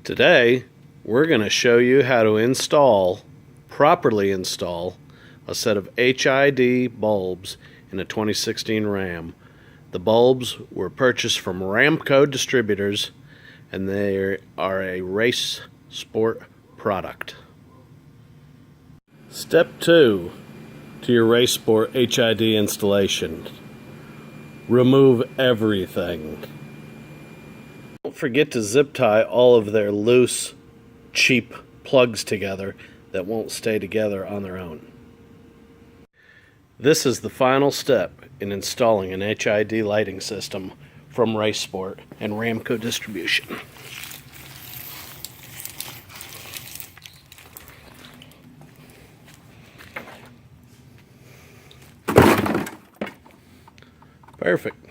Today, we're going to show you how to properly install a set of H.I.D. bulbs in a 2016 Ram. The bulbs were purchased from RAMKO Distributors, and they are a race sport product. Step 2 to your race sport H.I.D. installation. Remove everything. Don't forget to zip tie all of their loose, cheap plugs together that won't stay together on their own. This is the final step in installing an H.I.D. lighting system from Race Sport and RAMKO Distribution. Perfect.